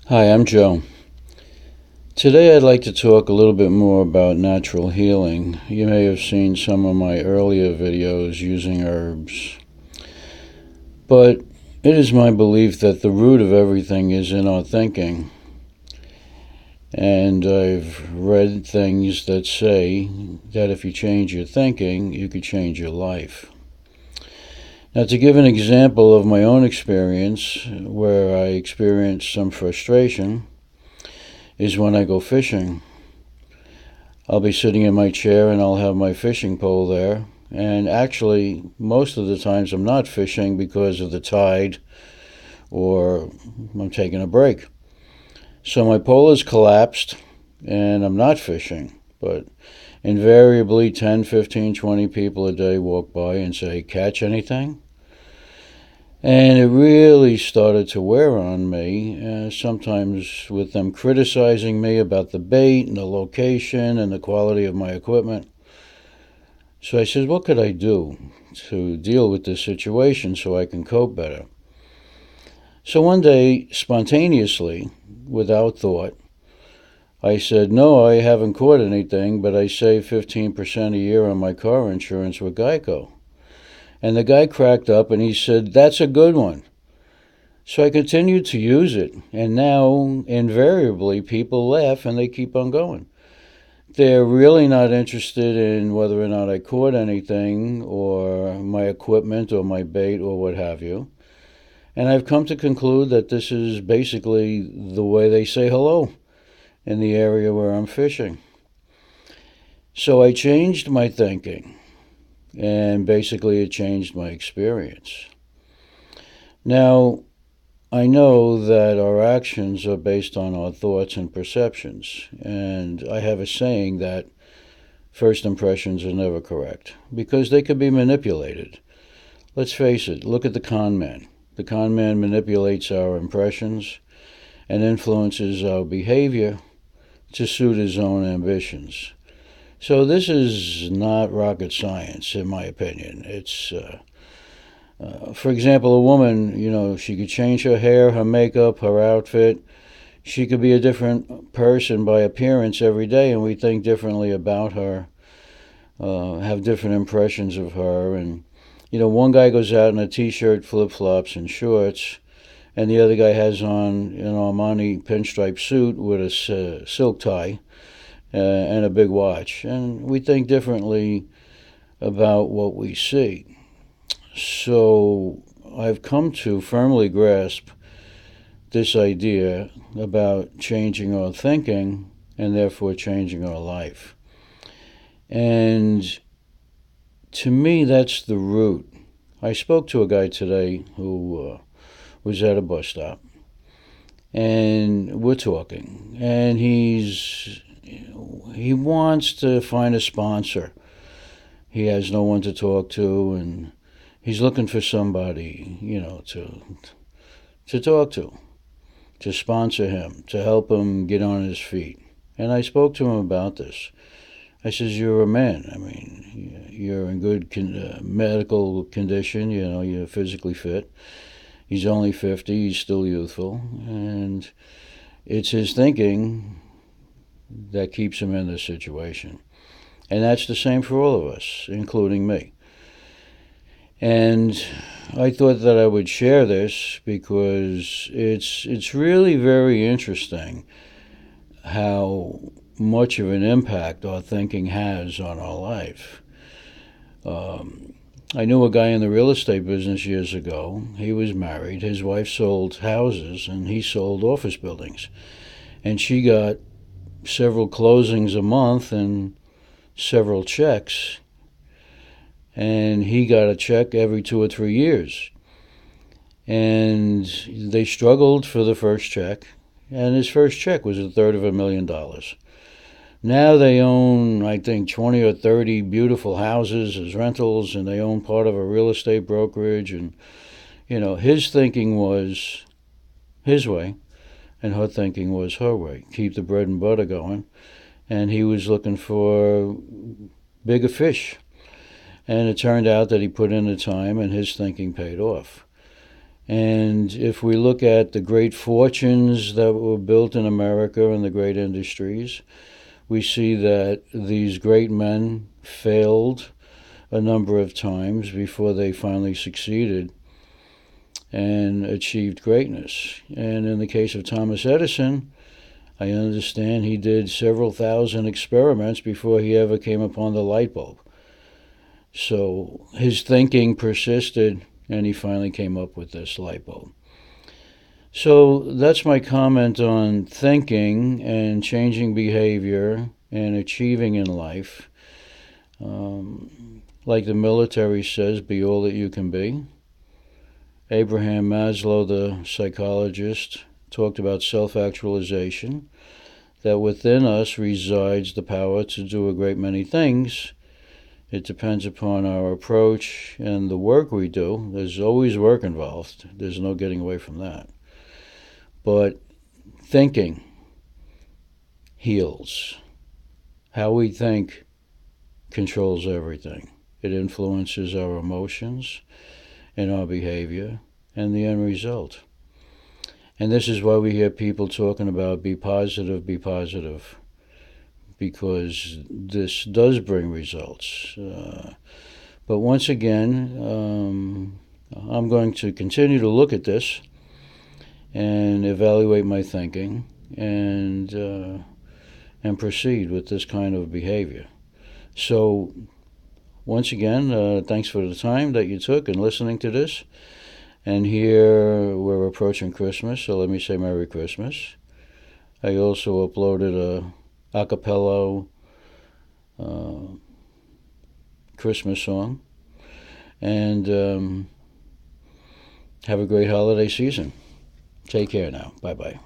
Hi, I'm Joe. Today I'd like to talk a little bit more about natural healing. You may have seen some of my earlier videos using herbs, but it is my belief that the root of everything is in our thinking. And I've read things that say that if you change your thinking, you could change your life. Now, to give an example of my own experience where I experienced some frustration, is when I go fishing. I'll be sitting in my chair and I'll have my fishing pole there. And actually, most of the times I'm not fishing because of the tide or I'm taking a break. So my pole is collapsed and I'm not fishing. But invariably, 10, 15, 20 people a day walk by and say, "Catch anything?" And it really started to wear on me, sometimes with them criticizing me about the bait and the location and the quality of my equipment. So I said, what could I do to deal with this situation so I can cope better? So one day, spontaneously, without thought, I said, no, I haven't caught anything, but I save 15% a year on my car insurance with Geico. And the guy cracked up and he said, that's a good one. So I continued to use it, and now invariably people laugh and they keep on going. They're really not interested in whether or not I caught anything or my equipment or my bait or what have you. And I've come to conclude that this is basically the way they say hello in the area where I'm fishing. So I changed my thinking, and basically it changed my experience. Now, I know that our actions are based on our thoughts and perceptions, and I have a saying that first impressions are never correct because they could be manipulated. Let's face it, look at the con man. The con man manipulates our impressions and influences our behavior to suit his own ambitions. So this is not rocket science, in my opinion. For example, a woman, she could change her hair, her makeup, her outfit. She could be a different person by appearance every day, and we think differently about her, have different impressions of her. And, one guy goes out in a t-shirt, flip-flops, and shorts, and the other guy has on an Armani pinstripe suit with a silk tie and a big watch. And we think differently about what we see. So I've come to firmly grasp this idea about changing our thinking and therefore changing our life. And to me, that's the root. I spoke to a guy today who was at a bus stop, and we're talking, and he wants to find a sponsor. He has no one to talk to, and he's looking for somebody, to talk to sponsor him, to help him get on his feet. And I spoke to him about this. I says, you're a man. I mean, you're in good medical condition. You're physically fit. He's only 50. He's still youthful. And it's his thinking that keeps him in this situation. And that's the same for all of us, including me. And I thought that I would share this because it's really very interesting how much of an impact our thinking has on our life. I knew a guy in the real estate business years ago. He was married. His wife sold houses and he sold office buildings. And she got several closings a month and several checks. And he got a check every 2 or 3 years. And they struggled for the first check. And his first check was $250,000. Now they own, I think, 20 or 30 beautiful houses as rentals, and they own part of a real estate brokerage. And, his thinking was his way, and her thinking was her way. Keep the bread and butter going. And he was looking for bigger fish. And it turned out that he put in the time, and his thinking paid off. And if we look at the great fortunes that were built in America and the great industries, we see that these great men failed a number of times before they finally succeeded and achieved greatness. And in the case of Thomas Edison, I understand he did several thousand experiments before he ever came upon the light bulb. So his thinking persisted, and he finally came up with this light bulb. So that's my comment on thinking and changing behavior and achieving in life. Like the military says, be all that you can be. Abraham Maslow, the psychologist, talked about self-actualization, that within us resides the power to do a great many things. It depends upon our approach and the work we do. There's always work involved. There's no getting away from that. But thinking heals. How we think controls everything. It influences our emotions and our behavior and the end result. And this is why we hear people talking about be positive, because this does bring results. But once again, I'm going to continue to look at this and evaluate my thinking and proceed with this kind of behavior. So once again, thanks for the time that you took in listening to this. And here we're approaching Christmas, so let me say Merry Christmas. I also uploaded a cappella Christmas song. And have a great holiday season. Take care now. Bye-bye.